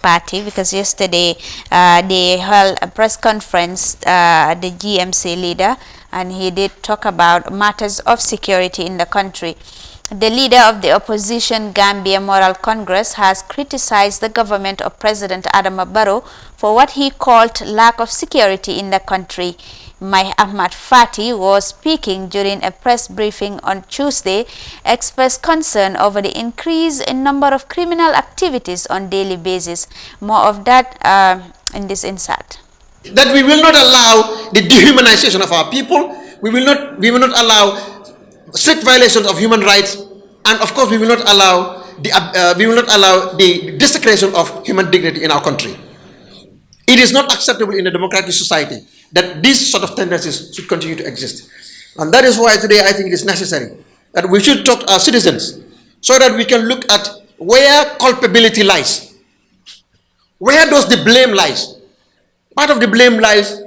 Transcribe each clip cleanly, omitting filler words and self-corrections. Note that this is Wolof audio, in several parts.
Party, because yesterday they held a press conference, the GMC leader, and he did talk about matters of security in the country. The leader of the opposition Gambia Moral Congress has criticized the government of President Adama Barrow for what he called lack of security in the country. Mai Ahmad Fati was speaking during a press briefing on Tuesday, expressed concern over the increase in number of criminal activities on daily basis. More of that in this insert. That we will not allow the dehumanization of our people. We will not allow strict violations of human rights, and of course we will not allow the desecration of human dignity in our country. It is not acceptable in a democratic society that these sort of tendencies should continue to exist. And that is why today I think it is necessary that we should talk to our citizens so that we can look at where culpability lies. Where does the blame lies? Part of the blame lies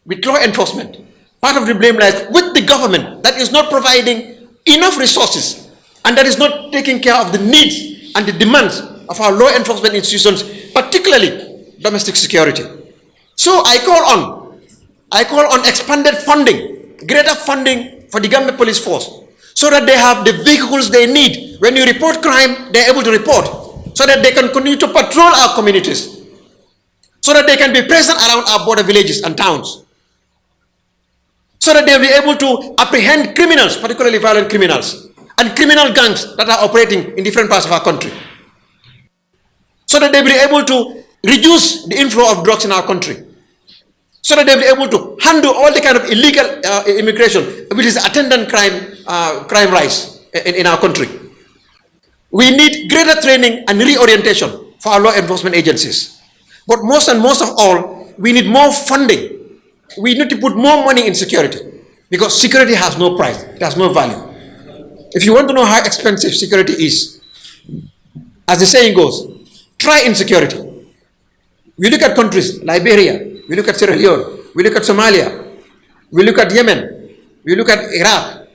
with law enforcement. Part of the blame lies with the government that is not providing enough resources and that is not taking care of the needs and the demands of our law enforcement institutions, particularly domestic security. So I call on expanded funding, greater funding for the Gambia Police Force, so that they have the vehicles they need. When you report crime, they're able to report, so that they can continue to patrol our communities, so that they can be present around our border villages and towns, so that they'll be able to apprehend criminals, particularly violent criminals, and criminal gangs that are operating in different parts of our country, so that they'll be able to reduce the inflow of drugs in our country, so that they'll be able to handle all the kind of illegal immigration, which is attendant crime rise in our country. We need greater training and reorientation for our law enforcement agencies. But most of all, we need more funding. We need to put more money in security, because security has no price, it has no value. If you want to know how expensive security is, as the saying goes, try insecurity. We look at countries, Liberia, we look at Sierra Leone, we look at Somalia, we look at Yemen, we look at Iraq,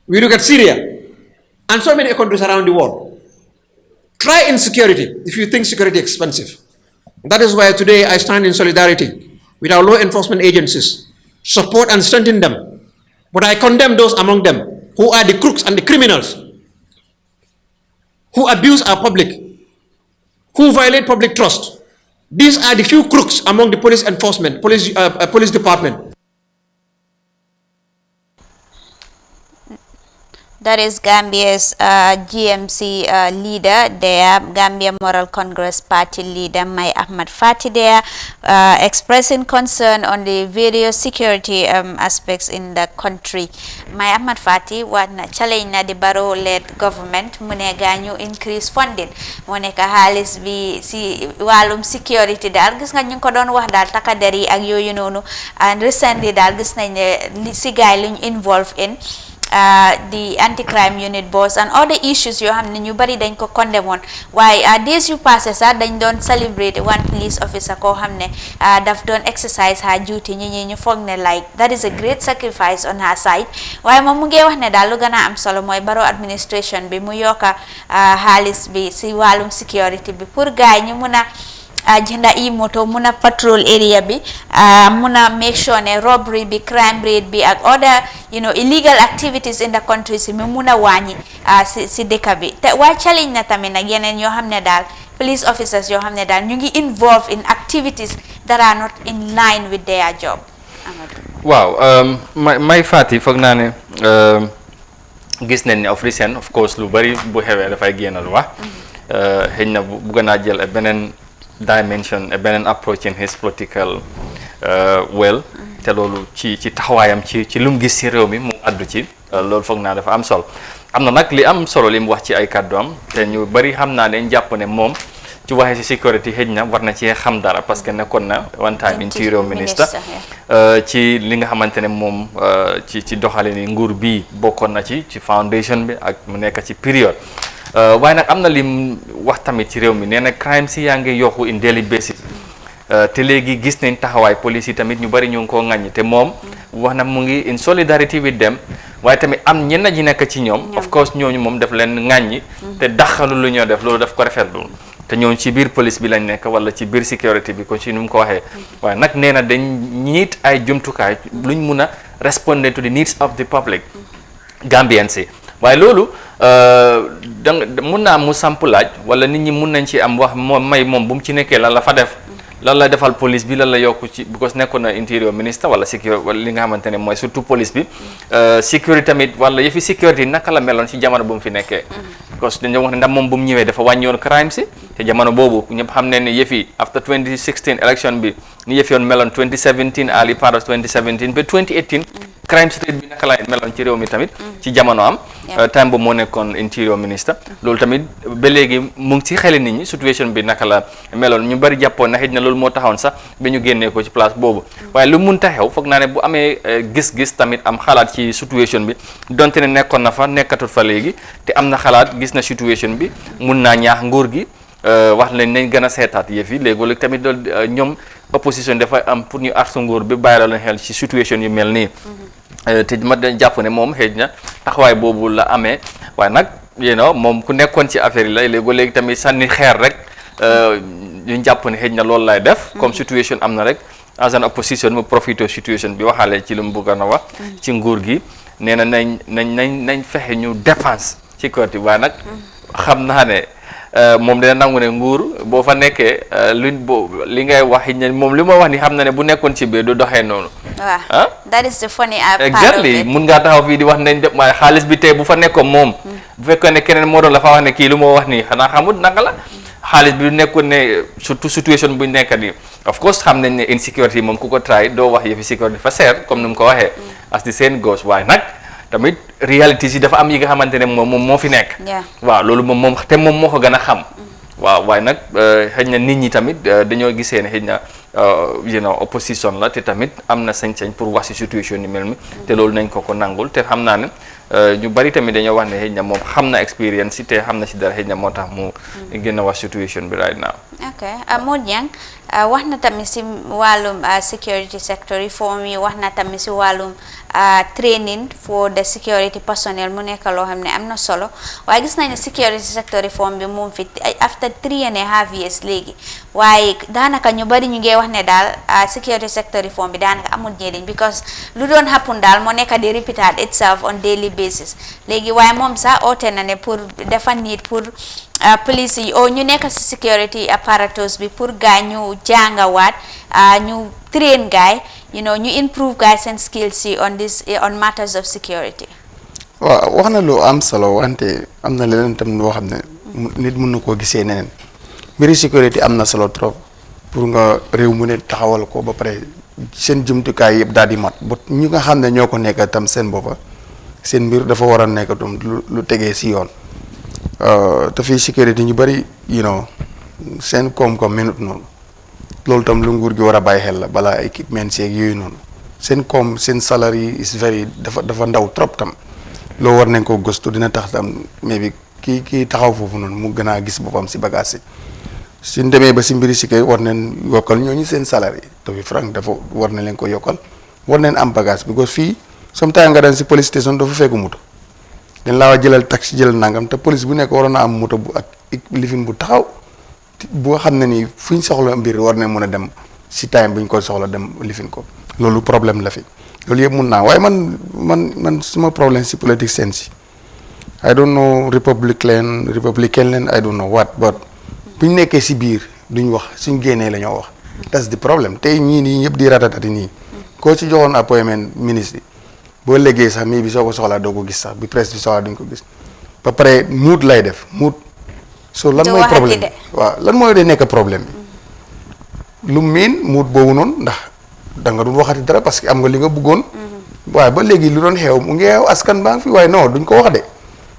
we look at Syria, and so many countries around the world. Try insecurity if you think security is expensive. That is why today I stand in solidarity with our law enforcement agencies, support and strengthen them. But I condemn those among them who are the crooks and the criminals, who abuse our public, who violate public trust. These are the few crooks among the police enforcement, police department. That is Gambia's GMC leader there, Gambia Moral Congress Party leader Mai Ahmad Fati there, expressing concern on the various security aspects in the country. Mai Ahmad Fati was challenge na the Barrow-led government mune ganyu increase funding mune ka halis bi si walum security dal gis nga ñu ko doon wax dal takaderi ak yoyu nonu, and recently dal gis nañ si gaay luñ involved in the anti-crime unit boss and other issues yoo xam ne ñu bari dañ ko condemn woon waaye days yu passé sax dañ doon celebrate one police officer koo xam ne daf doon exercise her duty ñi ñu foog ne like that is a great sacrifice on her side waaye moom mu ngi wax ne daal lu gën a am solo mooy Barrow administration bi mu yokka xaalis bi si wàllum security bi pour gaay ñu mun a jënda i moto muna patrol area bi muna make sure ne robbery bi, crime rate bi ak other illegal activities in the country si mu muna wàññi si dëkk bi te waa challenge na tamit nag yeneen yoo xam ne daal police officers yoo xam ne daal ñu ngi involved in activities that are not in line with their job. Wow, may Fati foog naa ne gis nañ ne of recent of course lu bari bu xewee dafay génnal wax xëy na bëgg naa jël beneen dimension, a beneen approach in his political te loolu ci taxawaayam ci lum gis ci réew mi mu addu ci loolu foog naa dafa am solo am na nag li am solo li mu wax ci ay kàddu am te ñu bari xam naa ne jàpp ne moom ci waxee ci sécurité xëj na war na ci xam dara parce que nekkoon na one time interior minister ci li nga xamante ne moom ci doxalin nguur bi bokkoon na ci foundation bi ak mu nekk ci période waaye nag am na lim wax tamit ci réew mi nee na crime si yaa ngi yokku in daily basis te léegi gis nañ taxawaay police yi tamit ñu bari ñu ngi koo ŋàññi te moom wax na mu ngi in solidarity with them waaye tamit am ñenn ji nekk ci ñoom of course ñooñu moom daf leen ŋàññi te daxalu lu ñoo def loolu daf ko rafetlu te ñooñu ci biir police bi lañ nekk wala ci biir sécurité bi ko ci nu mu ko waxee waaye nag nee na dañ ñiit ay jumtukaay luñ mun a respond to the needs of the public Gambians si waaye loolu mun naa mu samp laaj wala nit ñi mun nañ ci am wax moom bu mu ci nekkee lan la fa def lan la defal police bi lan la yokku ci because nekkoon na interior ministre wala sécurité wala li nga xamante ne mooy surtout police bi sécurité tamit wala yëfi sécurité naka la meloon ci jamono bu mu fi nekkee because dañoo wax ne ndax moom bu mu ñëwee dafa wàññi woon crime si te jamono boobu ñëpp xam ne ne yëfi after 2016 election bi ni yëfi yoon meloon 2017 early part of 2017 ba 2018 crime rate bi naka la meloon ci réew mi tamit ci jamono am time boobu moo nekkoon interior ministre loolu tamit ba léegi mu ngi ci xeli nit ñi situation bi naka la meloon ñu bari jàppoon na xëy na loolu moo taxawoon sax ba ñu génnee ko ci place boobu waaye lu mun taxew foog naa ne bu amee gis-gis tamit am xalaat ci situation bi donte ne nekkoon na fa nekkatut fa léegi te am na xalaat gis na situation bi mun naa ñaax nguur gi wax leen nañ gën a seetaat yëf yi léegi tamit loolu ñoom opposition dafay am pour ñu artu nguur bi bàyyi la leen xel ci situation yu mel nii te ma dañ jàpp ne moom xëy na taxawaay boobu la amee waaye nag moom ku nekkoon ci affaire yi la léegi tamit sànni xeer rek ñu jàpp ne xëy na loolu lay def comme situation am na rek as an opposition mu profité situation bi waxaale ci lu mu bëgg a wax ci nguur gi nee na nañ fexe ñu dépense ci côté waaye nag xam naa ne moom dina nangu ne nguur boo fa nekkee li ngay wax moom li ma wax ni xam na ne bu nekkoon ci biir du doxee noonu. waaw that is the funny part exactly mun ngaa taxaw fii di wax nañ def waaye xaalis bi tey bu fa nekkoon moom. bu fekkee ne keneen moo doon la fa wax ne kii lu ma wax nii xanaa xamut naka la xaalis bi du nekkoon ne surtout situation buñ nekk nii of course xam nañ ne insécurité moom ku ko try doo wax yëfi sécurité fa seer comme ni mu ko waxee. as di seen gos waaye nag. tamit réalité yi dafa am yi nga xamante ne moom moo fi nekk. waaw loolu moom te moom moo ko gën a xam. waaw waaye nag xëy na nit ñi tamit dañoo gisee ne xëy na opposition la te tamit am na sañ-sañ pour wax si situation ni mel mi te loolu nañ ko nangul te xam naa ne ñu bari tamit dañoo wax ne xëy na moom xam na expérience yi te xam na si dara xëy na moo tax mu gën a wax situation bi right now. ok Modou Niang wax na tamit si wàllum security sector reform yi wax na tamit si wàllum training for the security personnel mu nekk loo xam ne am na solo waaye gis nañ ne security sector reform bi moom fi after 3.5 years léegi waaye daanaka ñu bari ñu ngi wax ne daal security sector reform bi daanaka amul njëriñ because lu doon happen daal moo nekk di repeat itself on daily basis léegi waaye moom sax oote na ne pour dafa need pour police yi ñu nekk si security apparatus bi pour gaay ñu jàngawaat ñu train gaay ñu improve gaay seen skills yi on matters of security. waaw wax na lu am solo wante am na leneen tam loo xam ne nit mën na koo gisee neneen mbiri sécurité am na solo trop pour nga réew mu ne taxawal ko ba pare seen jumtukaay yëpp daal di mat ba ñu nga xam ne ñoo ko nekk tam seen boppa seen mbir dafa war a nekk tam lu tegee si yoon te fii sécurité ñu bëri seen koom-koom minute noonu loolu tam lu nguur gi war a bàyyi xel la balaa équipement seeg yooyu noonu seen salary is very dafa ndaw trop tam loo war nañ ko gëstu dina tax tam mais bi kii taxaw foofu noonu mu gën a gis boppam si bagage yi suñ demee ba si mbiri si kay war nañ yokkal ñooñu seen salary te fi franc dafa war na leen ko yokkal war nañ am bagage because fii sometimes nga dem si police station dafa fekk moto dañ laa jëlal taxi jëlal nangam te police bu nekk waroon na am moto bu ak lifin bu taxaw boo xam ne nii fu ñu soxla mbir war nañ mën a dem si time bu ñu ko soxla dem lifin ko loolu problème la fi loolu yëpp mun naa waaye man suma problème si politique seen si I don't know republican leen I don't know what but bu ñu nekkee si biir duñ wax suñ génnee la ñoo wax that's the problème tey ñii nii ñëpp di ratatati nii koo ci joxoon appointment ministre boo léggee sax mii bi soo ko soxlaa doo ko gis sax bi presse bi soxlaa duñ ko gis ba pare muut lay def muut so lan mooy problème waaw lan mooy dee nekk problème bi lu miin muut boobu noonu ndax da nga doon waxati dara parce que am nga li nga bëggoon waaye ba léegi lu doon xew mu ngi xew askan baa ngi fi waaye non duñ ko wax de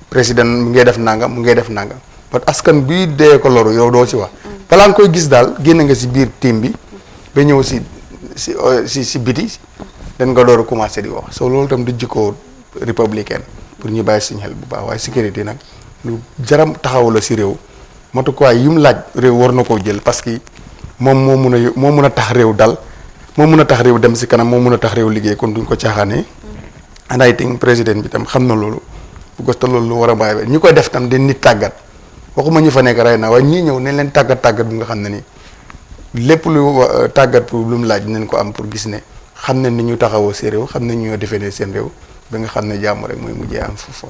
président mu ngee def nangam mu ngee def nangam parce que askan bii dee ko loru yow doo ci wax balaa nga koy gis daal génn nga si biir team bi ba ñëw si biti dañ nga door a commencé di wax so loolu tam du jikkoo républicaine pour ñu bàyyi suñu xel bu baax waaye sécurité nag lu jaram taxaw la si réew matukaay yi mu laaj réew war na koo jël parce que moom moo mun a tax réew dal moo mun a tax réew dem si kanam moo mun a tax réew liggéey kon duñ ko caaxaanee and I think président bi tam xam na loolu bu ko te loolu lu war a bàyyi ñu koy def tam di nit tàggat waxuma ñu fa nekk rey na waaye ñii ñëw nañ leen tàggat bu nga xam ne ni lépp lu tàggat pour lu mu laaj nañ ko am pour gis ne xam ne ni ñu taxawoo seen réew xam ne ñoo defee ne seen réew ba nga xam ne jàmm rek mooy mujjee am foofu.